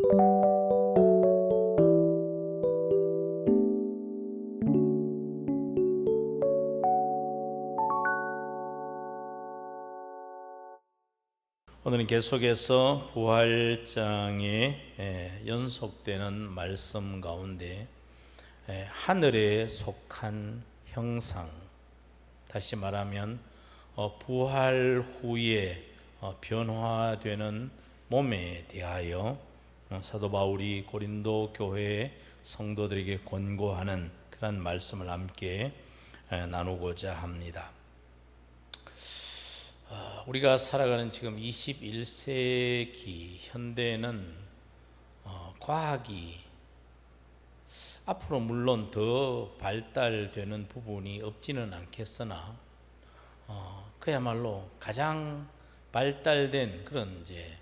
오늘은 계속해서 부활장에 연속되는 말씀 가운데 하늘에 속한 형상, 다시 말하면 부활 후에 변화되는 몸에 대하여 사도 바울이 고린도 교회 성도들에게 권고하는 그런 말씀을 함께 나누고자 합니다. 우리가 살아가는 지금 21세기 현대에는 과학이 앞으로 물론 더 발달되는 부분이 없지는 않겠으나 그야말로 가장 발달된 그런 이제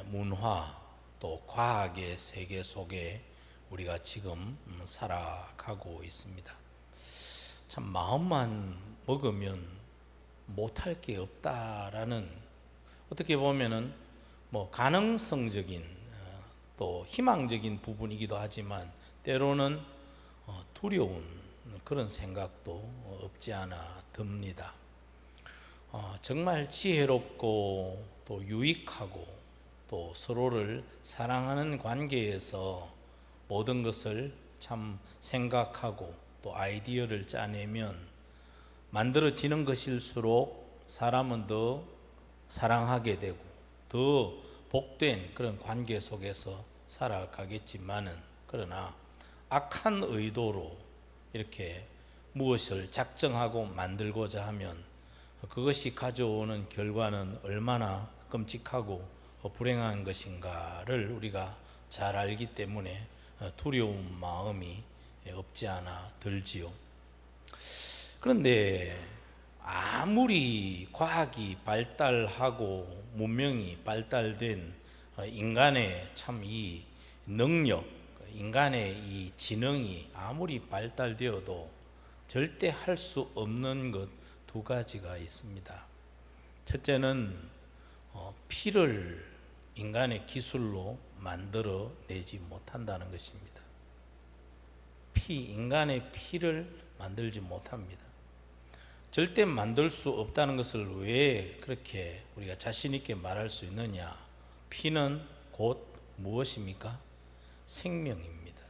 문화 또 과학의 세계 속에 우리가 지금 살아가고 있습니다. 참 마음만 먹으면 못할 게 없다라는, 어떻게 보면은 가능성적인 또 희망적인 부분이기도 하지만 때로는 두려운 그런 생각도 없지 않아 듭니다. 정말 지혜롭고 또 유익하고 또 서로를 사랑하는 관계에서 모든 것을 참 생각하고 또 아이디어를 짜내면 만들어지는 것일수록 사람은 더 사랑하게 되고 더 복된 그런 관계 속에서 살아가겠지만은, 그러나 악한 의도로 이렇게 무엇을 작정하고 만들고자 하면 그것이 가져오는 결과는 얼마나 끔찍하고 불행한 것인가를 우리가 잘 알기 때문에 두려운 마음이 없지 않아 들지요. 그런데 아무리 과학이 발달하고 문명이 발달된 인간의 참 이 능력, 인간의 이 지능이 아무리 발달되어도 절대 할 수 없는 것 두 가지가 있습니다. 첫째는 피를 인간의 기술로 만들어 내지 못한다는 것입니다. 인간의 피를 만들지 못합니다. 절대 만들 수 없다는 것을 왜 그렇게 우리가 자신 있게 말할 수 있느냐? 피는 곧 무엇입니까? 생명입니다.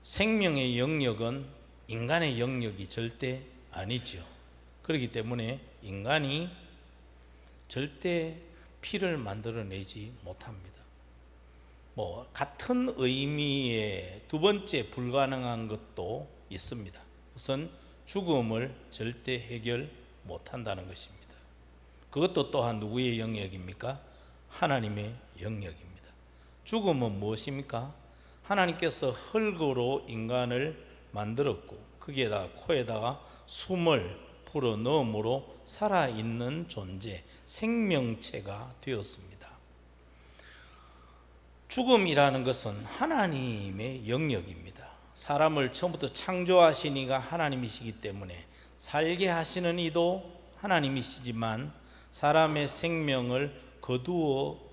생명의 영역은 인간의 영역이 절대 아니죠. 그렇기 때문에 인간이 절대 피를 만들어내지 못합니다. 같은 의미의 두 번째 불가능한 것도 있습니다. 우선 죽음을 절대 해결 못한다는 것입니다. 그것도 또한 누구의 영역입니까? 하나님의 영역입니다. 죽음은 무엇입니까? 하나님께서 흙으로 인간을 만들었고 거기에다가 코에다가 숨을 불어 넣음으로 살아있는 존재, 생명체가 되었습니다. 죽음이라는 것은 하나님의 영역입니다. 사람을 처음부터 창조하시니가 하나님이시기 때문에 살게 하시는 이도 하나님이시지만 사람의 생명을 거두어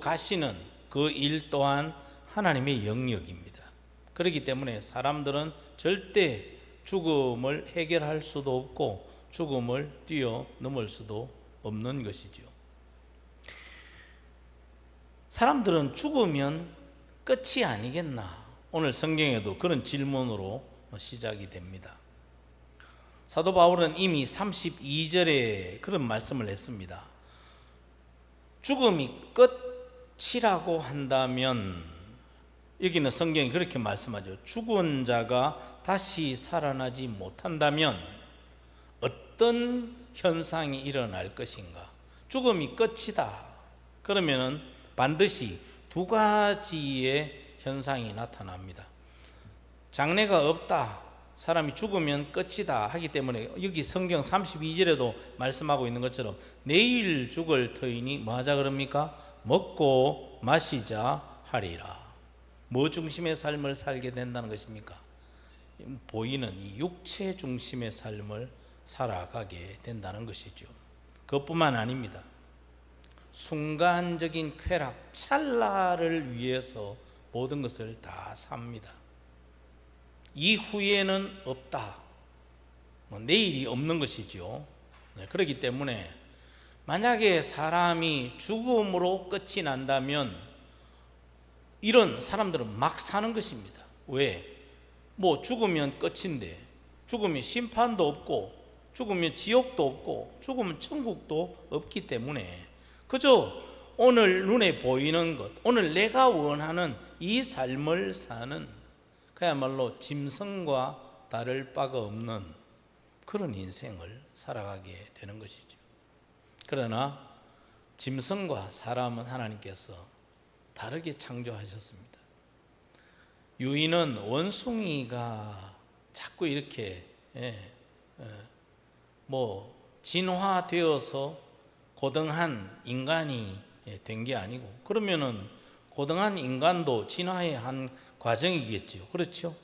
가시는 그 일 또한 하나님의 영역입니다. 그렇기 때문에 사람들은 절대 죽음을 해결할 수도 없고 죽음을 뛰어넘을 수도 없는 것이죠. 사람들은 죽으면 끝이 아니겠나? 오늘 성경에도 그런 질문으로 시작이 됩니다. 사도 바울은 이미 32절에 그런 말씀을 했습니다. 죽음이 끝이라고 한다면, 여기는 성경이 그렇게 말씀하죠. 죽은 자가 다시 살아나지 못한다면 어떤 현상이 일어날 것인가? 죽음이 끝이다. 그러면은 반드시 두 가지의 현상이 나타납니다. 장래가 없다, 사람이 죽으면 끝이다 하기 때문에 여기 성경 32절에도 말씀하고 있는 것처럼 내일 죽을 터이니 뭐 하자 그럽니까? 먹고 마시자 하리라. 뭐 중심의 삶을 살게 된다는 것입니까? 보이는 이 육체 중심의 삶을 살아가게 된다는 것이죠. 그것뿐만 아닙니다. 순간적인 쾌락, 찰나를 위해서 모든 것을 다 삽니다. 이후에는 없다. 내일이 없는 것이죠. 그렇기 때문에 만약에 사람이 죽음으로 끝이 난다면 이런 사람들은 막 사는 것입니다. 왜? 죽으면 끝인데, 죽으면 심판도 없고, 죽으면 지옥도 없고, 죽으면 천국도 없기 때문에 그저 오늘 눈에 보이는 것, 오늘 내가 원하는 이 삶을 사는 그야말로 짐승과 다를 바가 없는 그런 인생을 살아가게 되는 것이죠. 그러나 짐승과 사람은 하나님께서 다르게 창조하셨습니다. 유인은 원숭이가 자꾸 이렇게 진화되어서 고등한 인간이 된 게 아니고, 그러면은 고등한 인간도 진화의 한 과정이겠죠. 그렇죠?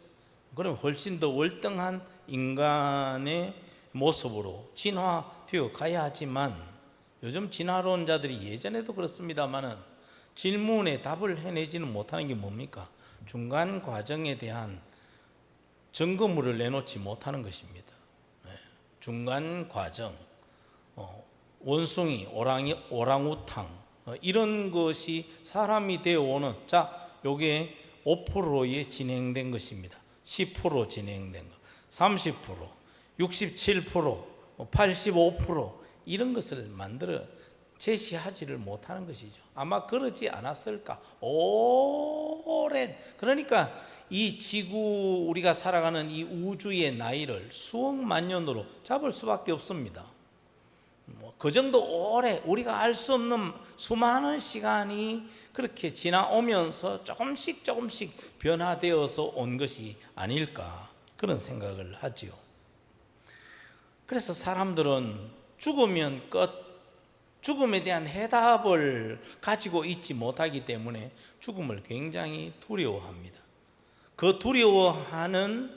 그럼 훨씬 더 월등한 인간의 모습으로 진화되어 가야 하지만, 요즘 진화론자들이 예전에도 그렇습니다만은 질문에 답을 해내지는 못하는 게 뭡니까? 중간 과정에 대한 증거물을 내놓지 못하는 것입니다. 중간 과정, 원숭이, 오랑우탕, 이런 것이 사람이 되어오는, 요게 5%에 진행된 것입니다. 10% 진행된 것, 30%, 67%, 85% 이런 것을 만들어 제시하지를 못하는 것이죠. 아마 그러지 않았을까? 오랜, 그러니까 이 지구, 우리가 살아가는 이 우주의 나이를 수억만 년으로 잡을 수밖에 없습니다. 그 정도 오래, 우리가 알 수 없는 수많은 시간이 그렇게 지나오면서 조금씩 변화되어서 온 것이 아닐까, 그런 생각을 하지요. 그래서 사람들은 죽으면 끝, 죽음에 대한 해답을 가지고 있지 못하기 때문에 죽음을 굉장히 두려워합니다. 그 두려워하는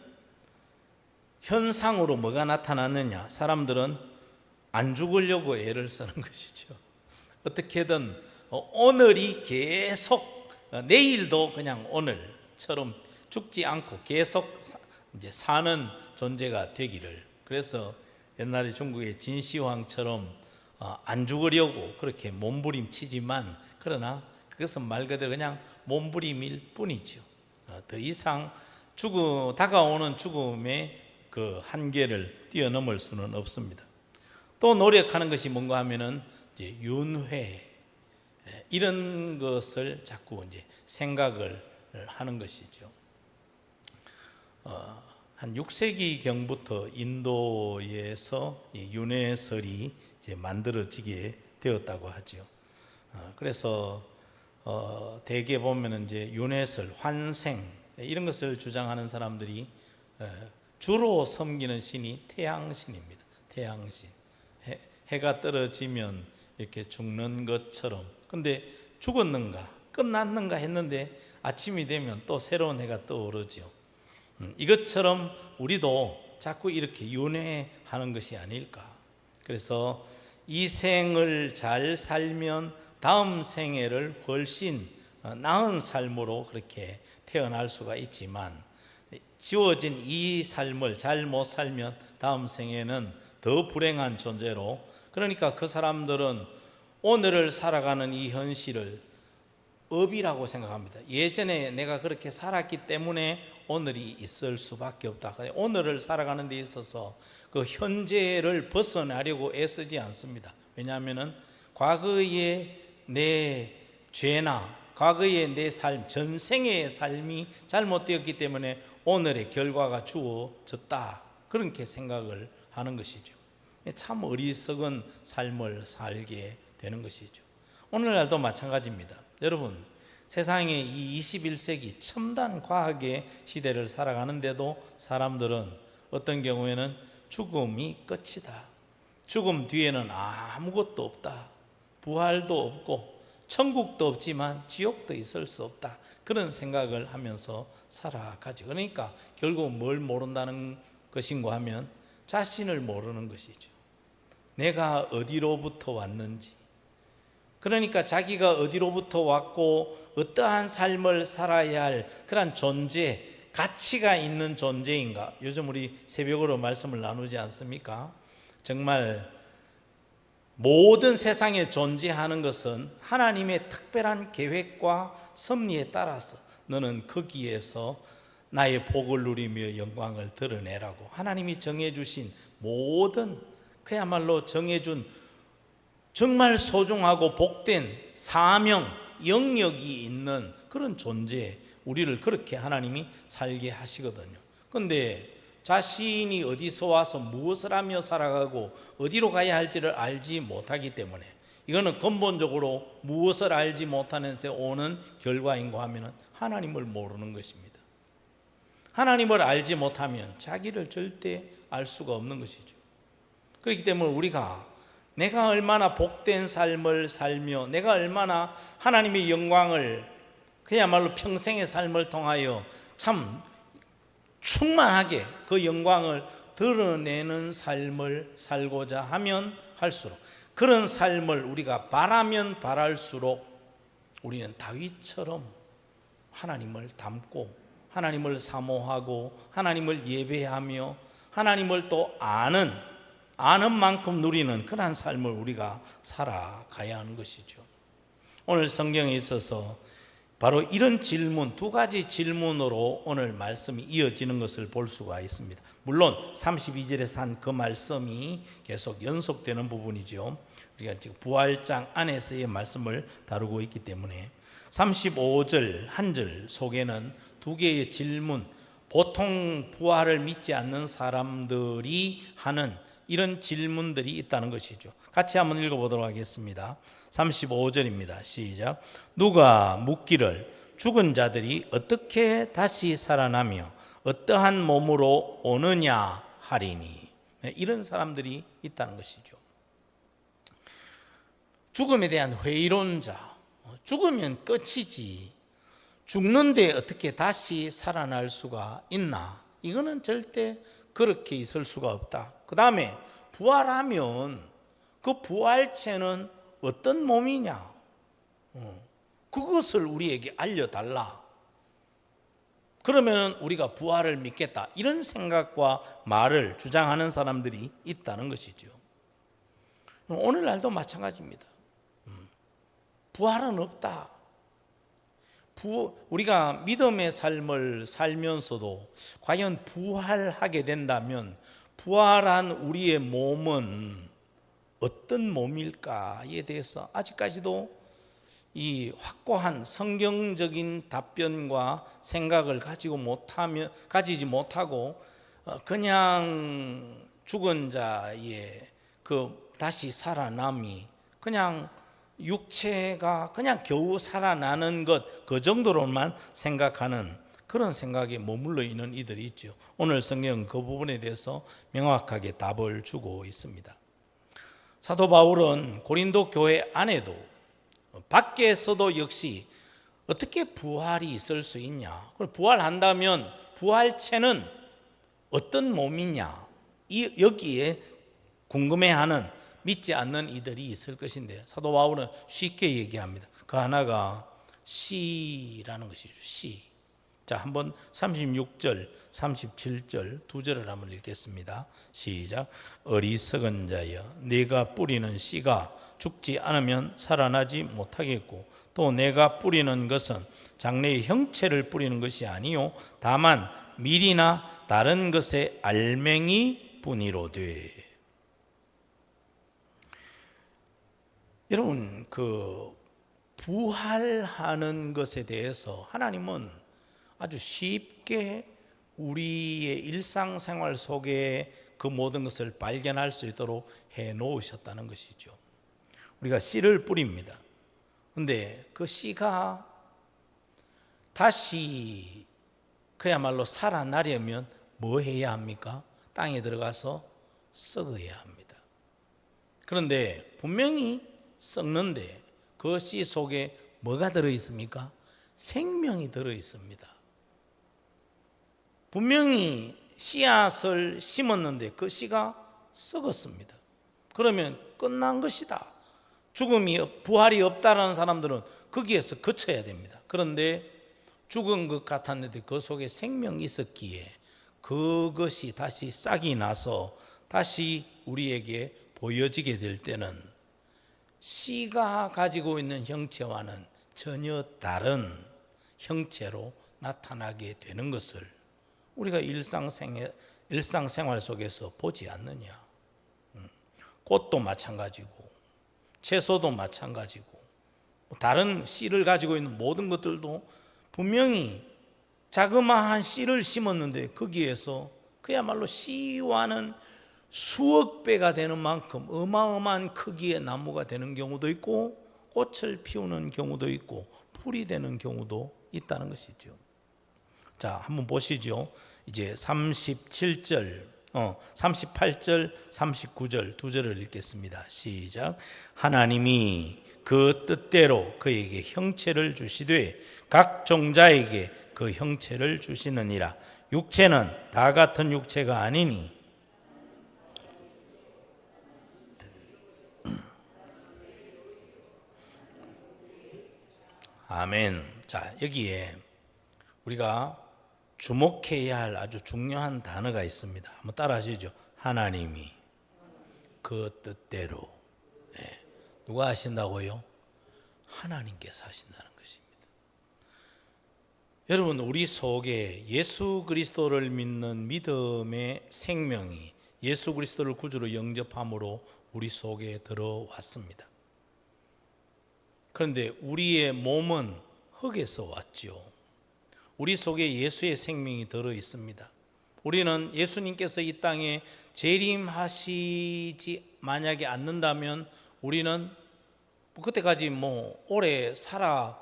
현상으로 뭐가 나타났느냐? 사람들은 안 죽으려고 애를 쓰는 것이죠. 어떻게든 오늘이 계속, 내일도 그냥 오늘처럼 죽지 않고 계속 이제 사는 존재가 되기를. 그래서 옛날에 중국의 진시황처럼 안 죽으려고 그렇게 몸부림치지만, 그러나 그것은 말 그대로 그냥 몸부림일 뿐이죠. 더 이상 다가오는 죽음의 그 한계를 뛰어넘을 수는 없습니다. 또 노력하는 것이 뭔가 하면은 이제 윤회, 이런 것을 자꾸 이제 생각을 하는 것이죠. 한 6세기 경부터 인도에서 이 윤회설이 이제 만들어지게 되었다고 하죠. 그래서 대개 보면은 이제 윤회설, 환생 이런 것을 주장하는 사람들이 주로 섬기는 신이 태양신입니다. 태양신. 해가 떨어지면 이렇게 죽는 것처럼. 근데 죽었는가, 끝났는가 했는데 아침이 되면 또 새로운 해가 떠오르죠. 이것처럼 우리도 자꾸 이렇게 윤회하는 것이 아닐까. 그래서 이 생을 잘 살면 다음 생애를 훨씬 나은 삶으로 그렇게 태어날 수가 있지만, 지워진 이 삶을 잘 못 살면 다음 생에는 더 불행한 존재로, 그러니까 그 사람들은 오늘을 살아가는 이 현실을 업이라고 생각합니다. 예전에 내가 그렇게 살았기 때문에 오늘이 있을 수밖에 없다. 오늘을 살아가는 데 있어서 그 현재를 벗어나려고 애쓰지 않습니다. 왜냐하면 과거의 내 죄나 과거의 내 삶, 전생의 삶이 잘못되었기 때문에 오늘의 결과가 주어졌다, 그렇게 생각을 하는 것이죠. 참 어리석은 삶을 살게 되는 것이죠. 오늘날도 마찬가지입니다. 여러분, 세상에 이 21세기 첨단 과학의 시대를 살아가는데도 사람들은 어떤 경우에는 죽음이 끝이다, 죽음 뒤에는 아무것도 없다, 부활도 없고 천국도 없지만 지옥도 있을 수 없다, 그런 생각을 하면서 살아가죠. 그러니까 결국 뭘 모른다는 것인가 하면 자신을 모르는 것이죠. 내가 어디로부터 왔는지, 그러니까 자기가 어디로부터 왔고 어떠한 삶을 살아야 할 그런 존재, 가치가 있는 존재인가. 요즘 우리 새벽으로 말씀을 나누지 않습니까? 정말 모든 세상에 존재하는 것은 하나님의 특별한 계획과 섭리에 따라서 너는 거기에서 나의 복을 누리며 영광을 드러내라고 하나님이 정해주신 모든, 그야말로 정해준 정말 소중하고 복된 사명, 영역이 있는 그런 존재, 우리를 그렇게 하나님이 살게 하시거든요. 그런데 자신이 어디서 와서 무엇을 하며 살아가고 어디로 가야 할지를 알지 못하기 때문에, 이거는 근본적으로 무엇을 알지 못하는 데 오는 결과인가 하면 하나님을 모르는 것입니다. 하나님을 알지 못하면 자기를 절대 알 수가 없는 것이죠. 그렇기 때문에 우리가 내가 얼마나 복된 삶을 살며 내가 얼마나 하나님의 영광을, 그야말로 평생의 삶을 통하여 참 충만하게 그 영광을 드러내는 삶을 살고자 하면 할수록, 그런 삶을 우리가 바라면 바랄수록 우리는 다윗처럼 하나님을 닮고 하나님을 사모하고 하나님을 예배하며 하나님을 또 아는 만큼 누리는 그런 삶을 우리가 살아가야 하는 것이죠. 오늘 성경에 있어서 바로 이런 질문, 두 가지 질문으로 오늘 말씀이 이어지는 것을 볼 수가 있습니다. 물론 32절에서 한 그 말씀이 계속 연속되는 부분이죠. 우리가 지금 부활장 안에서의 말씀을 다루고 있기 때문에 35절 한 절 속에는 두 개의 질문, 보통 부활을 믿지 않는 사람들이 하는 이런 질문들이 있다는 것이죠. 같이 한번 읽어보도록 하겠습니다. 35절입니다. 시작. 누가 묻기를 죽은 자들이 어떻게 다시 살아나며 어떠한 몸으로 오느냐 하리니. 이런 사람들이 있다는 것이죠. 죽음에 대한 회의론자, 죽으면 끝이지 죽는데 어떻게 다시 살아날 수가 있나? 이거는 절대 그렇게 있을 수가 없다. 그 다음에 부활하면 그 부활체는 어떤 몸이냐? 그것을 우리에게 알려달라. 그러면 우리가 부활을 믿겠다. 이런 생각과 말을 주장하는 사람들이 있다는 것이죠. 오늘날도 마찬가지입니다. 부활은 없다. 우리가 믿음의 삶을 살면서도 과연 부활하게 된다면 부활한 우리의 몸은 어떤 몸일까에 대해서 아직까지도 이 확고한 성경적인 답변과 생각을 가지지 못하고 그냥 죽은 자의 그 다시 살아남이 그냥 육체가 그냥 겨우 살아나는 것, 그 정도로만 생각하는 그런 생각에 머물러 있는 이들이 있죠. 오늘 성경은 그 부분에 대해서 명확하게 답을 주고 있습니다. 사도 바울은 고린도 교회 안에도 밖에서도 역시 어떻게 부활이 있을 수 있냐, 부활한다면 부활체는 어떤 몸이냐, 여기에 궁금해하는, 믿지 않는 이들이 있을 것인데 사도 바울은 쉽게 얘기합니다. 그 하나가 시라는 것이죠. 시. 자, 한번 36절, 37절 두 절을 한번 읽겠습니다. 시작. 어리석은 자여, 네가 뿌리는 씨가 죽지 않으면 살아나지 못하겠고, 또 내가 뿌리는 것은 장래의 형체를 뿌리는 것이 아니요 다만 밀이나 다른 것의 알맹이 뿐이로되. 여러분, 그 부활하는 것에 대해서 하나님은 아주 쉽게 우리의 일상생활 속에 그 모든 것을 발견할 수 있도록 해 놓으셨다는 것이죠. 우리가 씨를 뿌립니다. 그런데 그 씨가 다시 그야말로 살아나려면 뭐 해야 합니까? 땅에 들어가서 썩어야 합니다. 그런데 분명히 썩는데 그 씨 속에 뭐가 들어있습니까? 생명이 들어있습니다. 분명히 씨앗을 심었는데 그 씨가 썩었습니다. 그러면 끝난 것이다. 부활이 없다라는 사람들은 거기에서 거쳐야 됩니다. 그런데 죽은 것 같았는데 그 속에 생명이 있었기에 그것이 다시 싹이 나서 다시 우리에게 보여지게 될 때는 씨가 가지고 있는 형체와는 전혀 다른 형체로 나타나게 되는 것을 우리가 일상생활 속에서 보지 않느냐. 꽃도 마찬가지고 채소도 마찬가지고 다른 씨를 가지고 있는 모든 것들도 분명히 자그마한 씨를 심었는데 거기에서 그야말로 씨와는 수억 배가 되는 만큼 어마어마한 크기의 나무가 되는 경우도 있고 꽃을 피우는 경우도 있고 풀이 되는 경우도 있다는 것이죠. 자, 한번 보시죠. 이제 38절, 39절 두 절을 읽겠습니다. 시작. 하나님이 그 뜻대로 그에게 형체를 주시되 각 종자에게 그 형체를 주시느니라. 육체는 다 같은 육체가 아니니 아멘. 자, 여기에 우리가 주목해야 할 아주 중요한 단어가 있습니다. 한번 따라 하시죠. 하나님이 그 뜻대로. 네. 누가 하신다고요? 하나님께서 하신다는 것입니다. 여러분, 우리 속에 예수 그리스도를 믿는 믿음의 생명이 예수 그리스도를 구주로 영접함으로 우리 속에 들어왔습니다. 그런데 우리의 몸은 흙에서 왔죠. 우리 속에 예수의 생명이 들어 있습니다. 우리는 예수님께서 이 땅에 재림하시지 만약에 않는다면 우리는 그때까지 오래 살아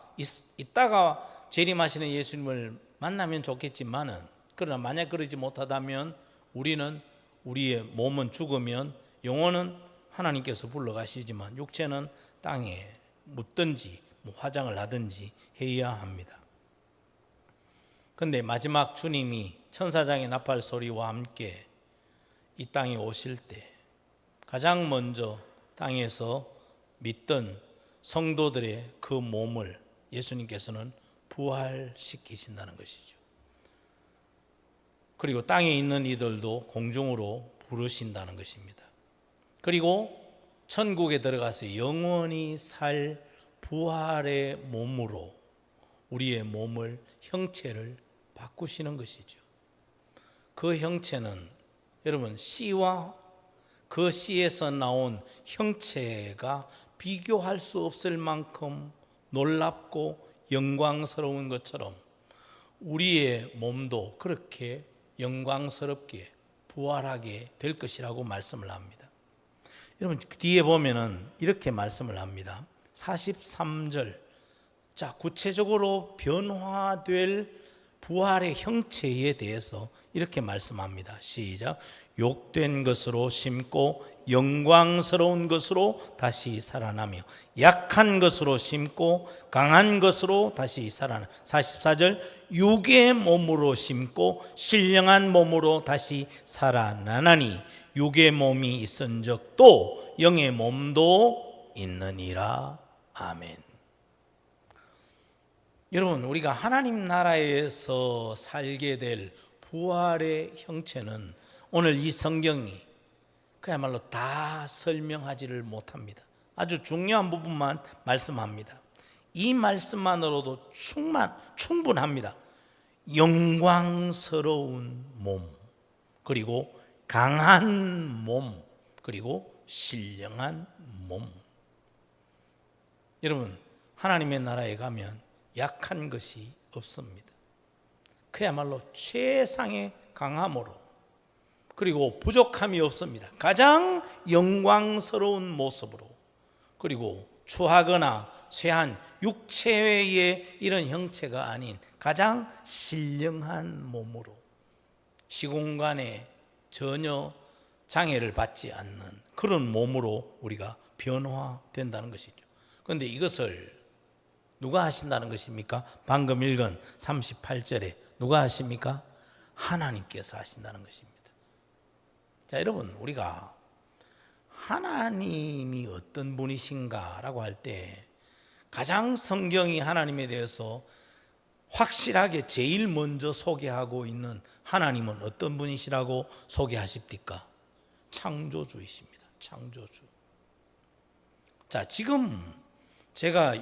있다가 재림하시는 예수님을 만나면 좋겠지만은, 그러나 만약 그러지 못하다면 우리는 우리의 몸은 죽으면 영혼은 하나님께서 불러가시지만 육체는 땅에 묻든지 화장을 하든지 해야 합니다. 그런데 마지막 주님이 천사장의 나팔 소리와 함께 이 땅에 오실 때 가장 먼저 땅에서 믿던 성도들의 그 몸을 예수님께서는 부활시키신다는 것이죠. 그리고 땅에 있는 이들도 공중으로 부르신다는 것입니다. 그리고 천국에 들어가서 영원히 살 부활의 몸으로 우리의 몸을 형체를 바꾸시는 것이죠. 그 형체는 여러분 씨와 그 씨에서 나온 형체가 비교할 수 없을 만큼 놀랍고 영광스러운 것처럼 우리의 몸도 그렇게 영광스럽게 부활하게 될 것이라고 말씀을 합니다. 여러분 뒤에 보면은 이렇게 말씀을 합니다. 43절. 자, 구체적으로 변화될 부활의 형체에 대해서 이렇게 말씀합니다. 시작. 욕된 것으로 심고 영광스러운 것으로 다시 살아나며 약한 것으로 심고 강한 것으로 다시 살아나. 44절. 육의 몸으로 심고 신령한 몸으로 다시 살아나나니 육의 몸이 있은즉 또 영의 몸도 있느니라. 아멘. 여러분, 우리가 하나님 나라에서 살게 될 부활의 형체는 오늘 이 성경이 그야말로 다 설명하지를 못합니다. 아주 중요한 부분만 말씀합니다. 이 말씀만으로도 충분합니다. 영광스러운 몸, 그리고 강한 몸, 그리고 신령한 몸. 여러분, 하나님의 나라에 가면 약한 것이 없습니다. 그야말로 최상의 강함으로, 그리고 부족함이 없습니다. 가장 영광스러운 모습으로, 그리고 추하거나 쇠한 육체의 이런 형체가 아닌 가장 신령한 몸으로 시공간에 전혀 장애를 받지 않는 그런 몸으로 우리가 변화된다는 것이죠. 그런데 이것을 누가 하신다는 것입니까? 방금 읽은 38절에 누가 하십니까? 하나님께서 하신다는 것입니다. 자, 여러분, 우리가 하나님이 어떤 분이신가라고 할 때 가장 성경이 하나님에 대해서 확실하게 제일 먼저 소개하고 있는 하나님은 어떤 분이시라고 소개하십니까? 창조주이십니다. 창조주. 자, 지금 제가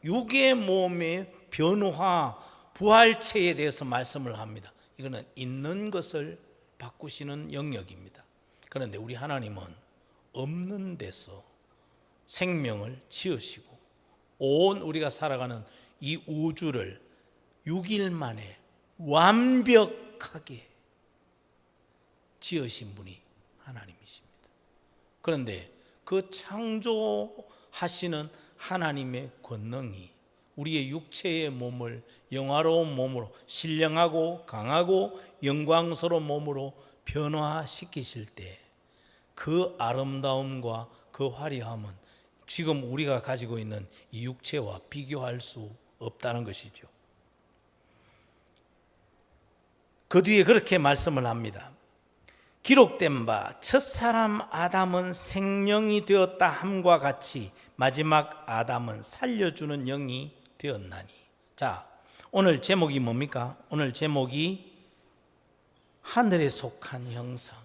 육의 몸의 변화, 부활체에 대해서 말씀을 합니다. 이거는 있는 것을 바꾸시는 영역입니다. 그런데 우리 하나님은 없는 데서 생명을 지으시고 온 우리가 살아가는 이 우주를 6일 만에 완벽하게 지으신 분이 하나님이십니다. 그런데 그 창조하시는 하나님의 권능이 우리의 육체의 몸을 영화로운 몸으로, 신령하고 강하고 영광스러운 몸으로 변화시키실 때 그 아름다움과 그 화려함은 지금 우리가 가지고 있는 이 육체와 비교할 수 없다는 것이죠. 그 뒤에 그렇게 말씀을 합니다. 기록된 바 첫사람 아담은 생명이 되었다 함과 같이 마지막 아담은 살려주는 영이 되었나니. 자, 오늘 제목이 뭡니까? 오늘 제목이 하늘에 속한 형상.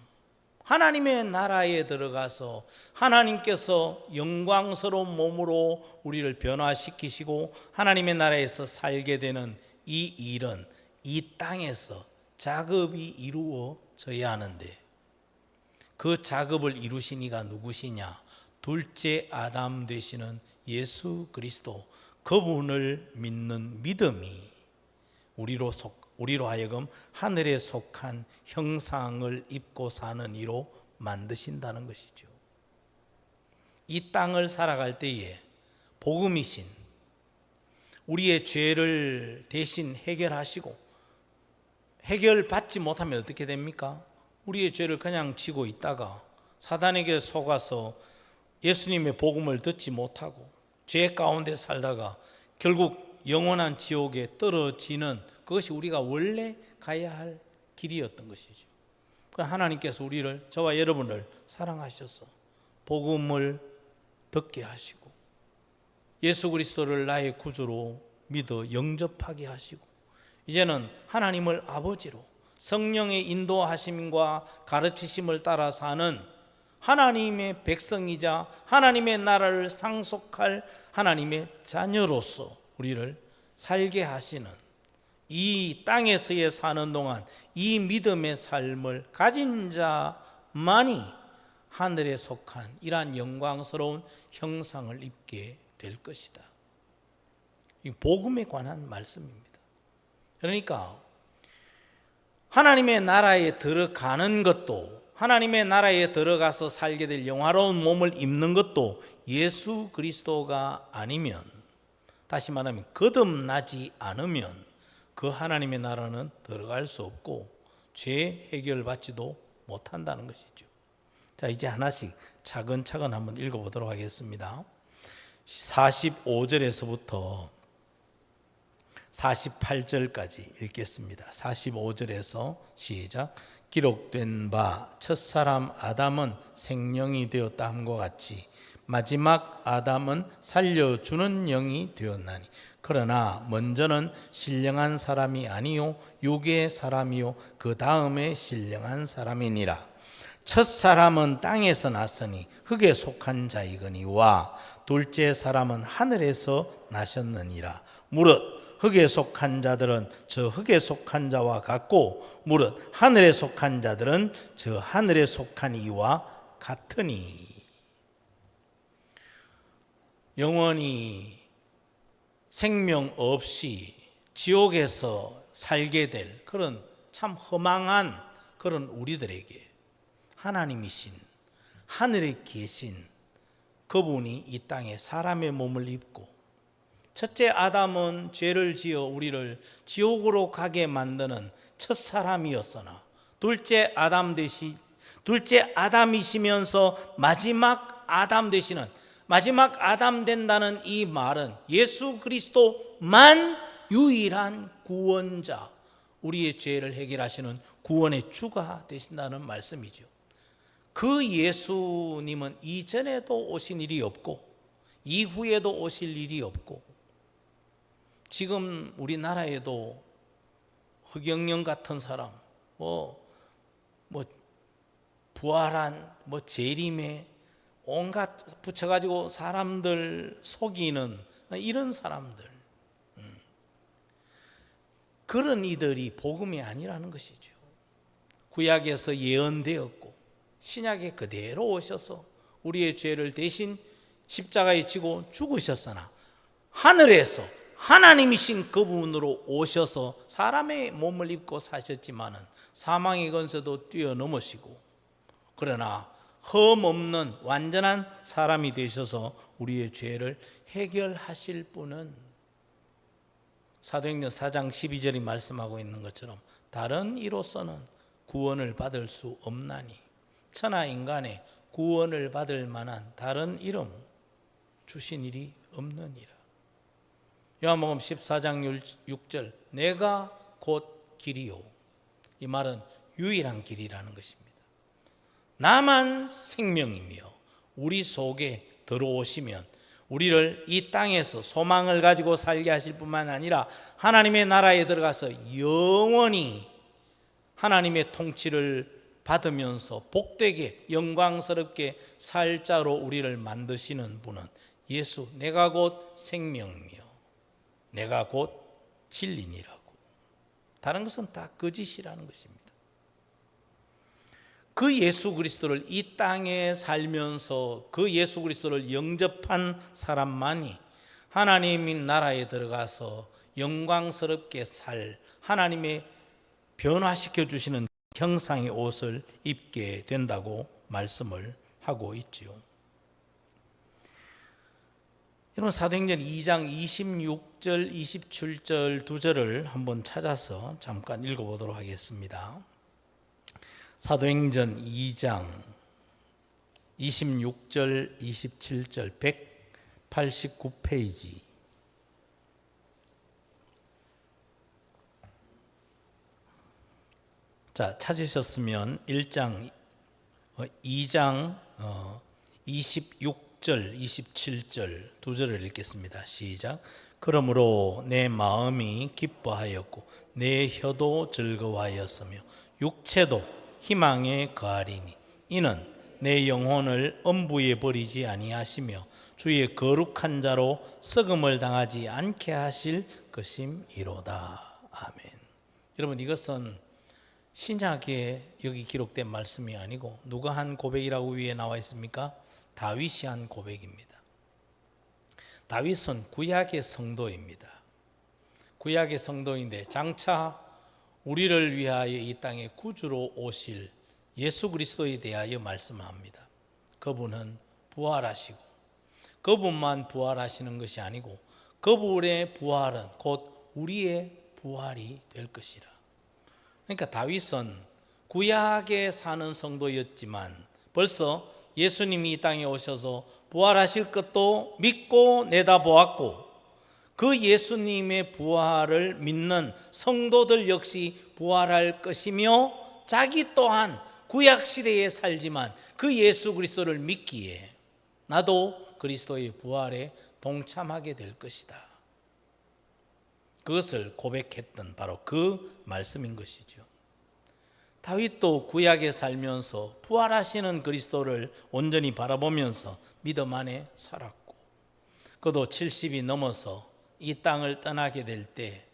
하나님의 나라에 들어가서 하나님께서 영광스러운 몸으로 우리를 변화시키시고 하나님의 나라에서 살게 되는 이 일은 이 땅에서 작업이 이루어져야 하는데 그 작업을 이루신 이가 누구시냐? 둘째 아담 되시는 예수 그리스도, 그분을 믿는 믿음이 우리로 하여금 하늘에 속한 형상을 입고 사는 이로 만드신다는 것이죠. 이 땅을 살아갈 때에 복음이신 우리의 죄를 대신 해결하시고, 해결받지 못하면 어떻게 됩니까? 우리의 죄를 그냥 지고 있다가 사단에게 속아서 예수님의 복음을 듣지 못하고 죄 가운데 살다가 결국 영원한 지옥에 떨어지는, 그것이 우리가 원래 가야 할 길이었던 것이죠. 하나님께서 우리를, 저와 여러분을 사랑하셔서 복음을 듣게 하시고 예수 그리스도를 나의 구주로 믿어 영접하게 하시고 이제는 하나님을 아버지로 성령의 인도하심과 가르치심을 따라 사는 하나님의 백성이자 하나님의 나라를 상속할 하나님의 자녀로서 우리를 살게 하시는, 이 땅에서의 사는 동안 이 믿음의 삶을 가진 자만이 하늘에 속한 이러한 영광스러운 형상을 입게 될 것이다. 이 복음에 관한 말씀입니다. 그러니까 하나님의 나라에 들어가는 것도, 하나님의 나라에 들어가서 살게 될 영화로운 몸을 입는 것도 예수 그리스도가 아니면, 다시 말하면 거듭나지 않으면 그 하나님의 나라는 들어갈 수 없고 죄 해결받지도 못한다는 것이죠. 자, 이제 하나씩 차근차근 한번 읽어보도록 하겠습니다. 45절에서부터 48절까지 읽겠습니다. 45절에서 시작. 기록된 바 첫사람 아담은 생명이 되었다 함과 같이 마지막 아담은 살려주는 영이 되었나니. 그러나 먼저는 신령한 사람이 아니요 육의 사람이요 그 다음에 신령한 사람이니라. 첫 사람은 땅에서 났으니 흙에 속한 자이거니와 둘째 사람은 하늘에서 나셨느니라. 무릇 흙에 속한 자들은 저 흙에 속한 자와 같고 무릇 하늘에 속한 자들은 저 하늘에 속한 이와 같으니. 영원히 생명 없이 지옥에서 살게 될 그런 참 허망한 그런 우리들에게 하나님이신, 하늘에 계신 그분이 이 땅에 사람의 몸을 입고, 첫째 아담은 죄를 지어 우리를 지옥으로 가게 만드는 첫 사람이었으나 둘째 아담이시면서 마지막 아담 되시는, 마지막 아담 된다는 이 말은 예수 그리스도만 유일한 구원자, 우리의 죄를 해결하시는 구원의 주가 되신다는 말씀이죠. 그 예수님은 이전에도 오신 일이 없고 이후에도 오실 일이 없고 지금 우리나라에도 허경영 같은 사람, 뭐 부활한 재림에 온갖 붙여가지고 사람들 속이는 이런 사람들, 그런 이들이 복음이 아니라는 것이죠. 구약에서 예언되었고 신약에 그대로 오셔서 우리의 죄를 대신 십자가에 지고 죽으셨으나 하늘에서 하나님이신 그분으로 오셔서 사람의 몸을 입고 사셨지만은 사망의 권세도 뛰어넘으시고, 그러나 흠없는 완전한 사람이 되셔서 우리의 죄를 해결하실 분은 사도행전 4장 12절이 말씀하고 있는 것처럼 다른 이로서는 구원을 받을 수 없나니 천하 인간의 구원을 받을 만한 다른 이름 주신 일이 없느니라. 요한복음 14장 6절 내가 곧 길이요, 이 말은 유일한 길이라는 것입니다. 나만 생명이며 우리 속에 들어오시면 우리를 이 땅에서 소망을 가지고 살게 하실 뿐만 아니라 하나님의 나라에 들어가서 영원히 하나님의 통치를 받으면서 복되게 영광스럽게 살 자로 우리를 만드시는 분은 예수, 내가 곧 생명이며 내가 곧 진리니라고. 다른 것은 다 거짓이라는 것입니다. 그 예수 그리스도를 이 땅에 살면서 그 예수 그리스도를 영접한 사람만이 하나님의 나라에 들어가서 영광스럽게 살 하나님의 변화시켜 주시는 형상의 옷을 입게 된다고 말씀을 하고 있지요. 여러분, 사도행전 2장 26절 27절 두 절을 한번 찾아서 잠깐 읽어보도록 하겠습니다. 사도행전 2장 26절 27절 189페이지. 자, 찾으셨으면 2장 26절 27절 두 절을 읽겠습니다. 시작. 그러므로 내 마음이 기뻐하였고 내 혀도 즐거워하였으며 육체도 희망에 거하리니 이는 내 영혼을 엄부에 버리지 아니하시며 주의 거룩한 자로 썩음을 당하지 않게 하실 것임이로다. 아멘. 여러분, 이것은 신약에 여기 기록된 말씀이 아니고 누가 한 고백이라고 위에 나와 있습니까? 다윗이 한 고백입니다. 다윗은 구약의 성도입니다. 구약의 성도인데 장차 우리를 위하여 이 땅에 구주로 오실 예수 그리스도에 대하여 말씀합니다. 그분은 부활하시고 그분만 부활하시는 것이 아니고 그분의 부활은 곧 우리의 부활이 될 것이라. 그러니까 다윗은 구약에 사는 성도였지만 벌써 예수님이 이 땅에 오셔서 부활하실 것도 믿고 내다보았고 그 예수님의 부활을 믿는 성도들 역시 부활할 것이며 자기 또한 구약시대에 살지만 그 예수 그리스도를 믿기에 나도 그리스도의 부활에 동참하게 될 것이다. 그것을 고백했던 바로 그 말씀인 것이죠. 다윗도 구약에 살면서 부활하시는 그리스도를 온전히 바라보면서 믿음 안에 살았고 그도 70이 넘어서 이 땅을 떠나게 될 때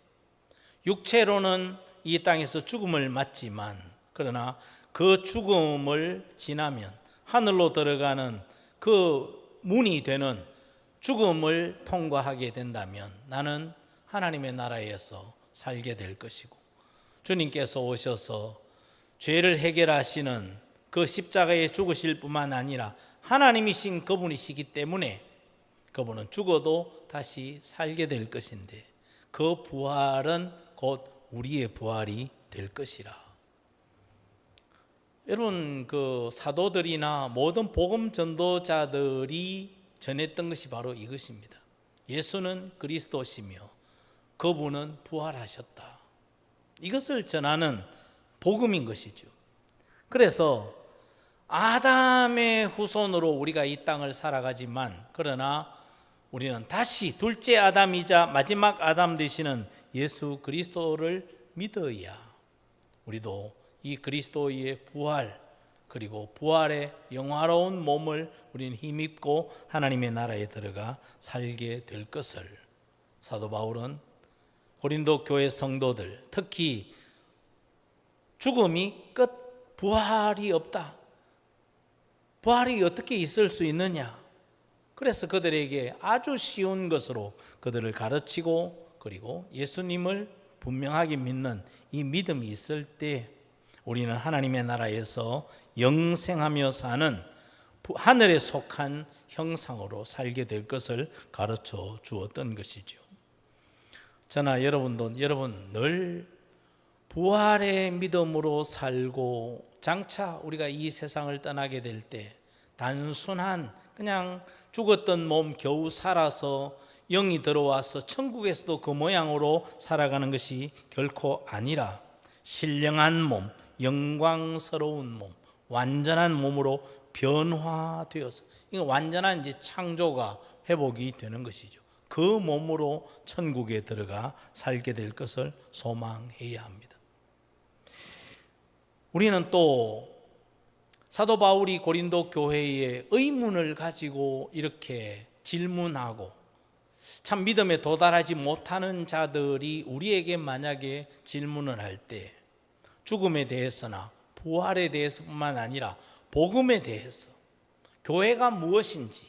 육체로는 이 땅에서 죽음을 맞지만 그러나 그 죽음을 지나면 하늘로 들어가는 그 문이 되는 죽음을 통과하게 된다면 나는 하나님의 나라에서 살게 될 것이고 주님께서 오셔서 죄를 해결하시는 그 십자가에 죽으실 뿐만 아니라 하나님이신 그분이시기 때문에 그분은 죽어도 다시 살게 될 것인데 그 부활은 곧 우리의 부활이 될 것이라. 여러분, 그 사도들이나 모든 복음 전도자들이 전했던 것이 바로 이것입니다. 예수는 그리스도시며 그분은 부활하셨다. 이것을 전하는 복음인 것이죠. 그래서 아담의 후손으로 우리가 이 땅을 살아가지만, 그러나 우리는 다시 둘째 아담이자 마지막 아담 되시는 예수 그리스도를 믿어야 우리도 이 그리스도의 부활, 그리고 부활의 영화로운 몸을 우리는 힘입고 하나님의 나라에 들어가 살게 될 것을 사도 바울은 고린도 교회 성도들, 특히 죽음이 끝, 부활이 없다, 부활이 어떻게 있을 수 있느냐, 그래서 그들에게 아주 쉬운 것으로 그들을 가르치고, 그리고 예수님을 분명하게 믿는 이 믿음이 있을 때 우리는 하나님의 나라에서 영생하며 사는 하늘에 속한 형상으로 살게 될 것을 가르쳐 주었던 것이죠. 저나 여러분도 늘 부활의 믿음으로 살고, 장차 우리가 이 세상을 떠나게 될 때 단순한 그냥 죽었던 몸 겨우 살아서 영이 들어와서 천국에서도 그 모양으로 살아가는 것이 결코 아니라 신령한 몸, 영광스러운 몸, 완전한 몸으로 변화되어서, 이거 완전한 이제 창조가 회복이 되는 것이죠. 그 몸으로 천국에 들어가 살게 될 것을 소망해야 합니다. 우리는 또 사도 바울이 고린도 교회에 의문을 가지고 이렇게 질문하고, 참 믿음에 도달하지 못하는 자들이 우리에게 만약에 질문을 할 때 죽음에 대해서나 부활에 대해서뿐만 아니라 복음에 대해서, 교회가 무엇인지,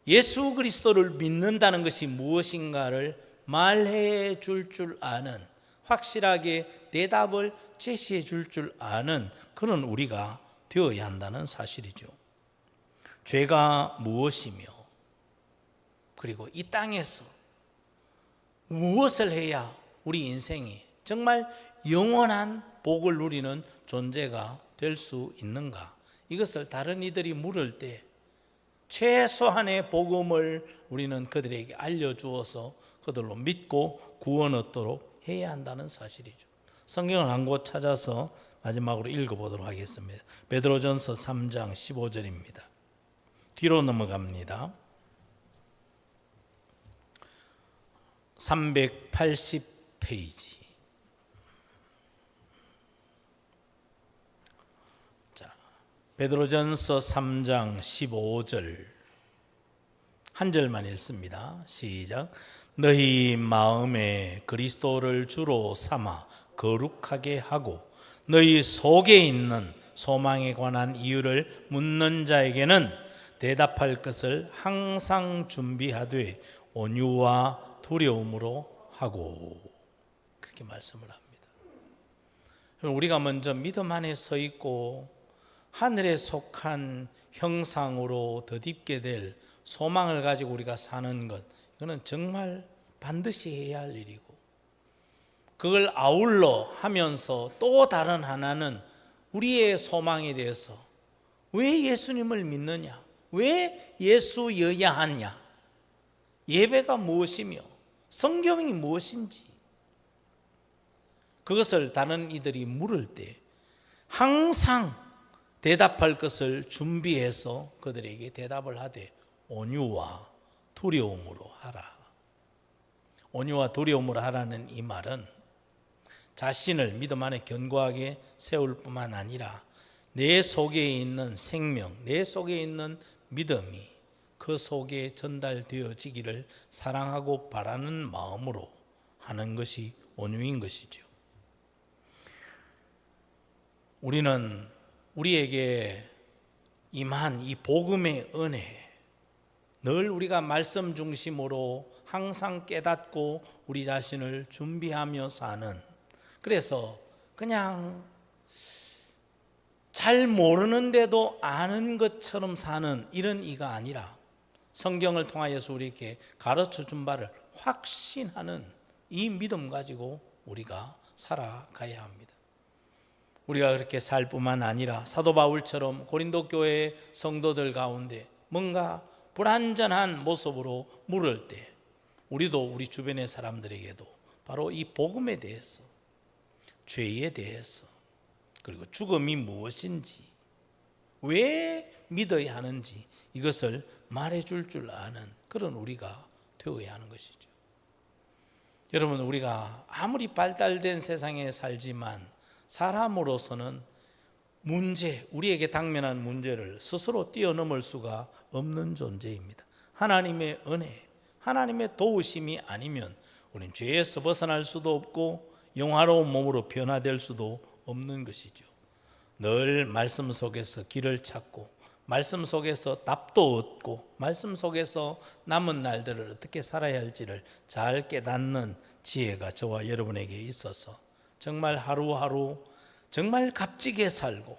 예수 그리스도를 믿는다는 것이 무엇인가를 말해 줄 아는, 확실하게 대답을 제시해 줄 아는 그런 우리가 되어야 한다는 사실이죠. 죄가 무엇이며, 그리고 이 땅에서 무엇을 해야 우리 인생이 정말 영원한 복을 누리는 존재가 될 수 있는가, 이것을 다른 이들이 물을 때 최소한의 복음을 우리는 그들에게 알려주어서 그들로 믿고 구원 얻도록 해야 한다는 사실이죠. 성경을 한 곳 찾아서 마지막으로 읽어보도록 하겠습니다. 베드로전서 3장 15절입니다. 뒤로 넘어갑니다. 380페이지. 베드로전서 3장 15절 한 절만 읽습니다. 시작. 너희 마음에 그리스도를 주로 삼아 거룩하게 하고 너희 속에 있는 소망에 관한 이유를 묻는 자에게는 대답할 것을 항상 준비하되 온유와 두려움으로 하고, 그렇게 말씀을 합니다. 우리가 먼저 믿음 안에 서 있고 하늘에 속한 형상으로 덧입게 될 소망을 가지고 우리가 사는 것, 이거는 정말 반드시 해야 할 일이고, 그걸 아울러 하면서 또 다른 하나는 우리의 소망에 대해서, 왜 예수님을 믿느냐, 왜 예수여야 하냐, 예배가 무엇이며 성경이 무엇인지, 그것을 다른 이들이 물을 때 항상 대답할 것을 준비해서 그들에게 대답을 하되 온유와 두려움으로 하라. 온유와 두려움으로 하라는 이 말은 자신을 믿음 안에 견고하게 세울 뿐만 아니라 내 속에 있는 생명, 내 속에 있는 믿음이 그 속에 전달되어지기를 사랑하고 바라는 마음으로 하는 것이 온유인 것이죠. 우리는 우리에게 임한 이 복음의 은혜, 늘 우리가 말씀 중심으로 항상 깨닫고 우리 자신을 준비하며 사는, 그래서 그냥 잘 모르는데도 아는 것처럼 사는 이런 이가 아니라 성경을 통하여서 우리에게 가르쳐 준 바를 확신하는 이 믿음 가지고 우리가 살아가야 합니다. 우리가 그렇게 살 뿐만 아니라 사도 바울처럼 고린도 교회 성도들 가운데 뭔가 불완전한 모습으로 물을 때 우리도 우리 주변의 사람들에게도 바로 이 복음에 대해서, 죄에 대해서, 그리고 죽음이 무엇인지, 왜 믿어야 하는지 이것을 말해줄 줄 아는 그런 우리가 되어야 하는 것이죠. 여러분, 우리가 아무리 발달된 세상에 살지만 사람으로서는 우리에게 당면한 문제를 스스로 뛰어넘을 수가 없는 존재입니다. 하나님의 은혜, 하나님의 도우심이 아니면 우리는 죄에서 벗어날 수도 없고 영화로운 몸으로 변화될 수도 없는 것이죠. 늘 말씀 속에서 길을 찾고 말씀 속에서 답도 얻고 말씀 속에서 남은 날들을 어떻게 살아야 할지를 잘 깨닫는 지혜가 저와 여러분에게 있어서 정말 하루하루 정말 값지게 살고,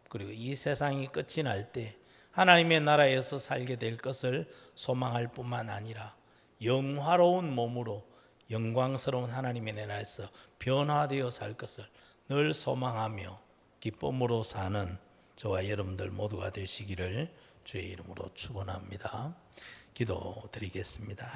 그리고 이 세상이 끝이 날 때 하나님의 나라에서 살게 될 것을 소망할 뿐만 아니라 영화로운 몸으로 영광스러운 하나님의 나라에서 변화되어 살 것을 늘 소망하며 기쁨으로 사는 저와 여러분들 모두가 되시기를 주의 이름으로 축원합니다. 기도드리겠습니다.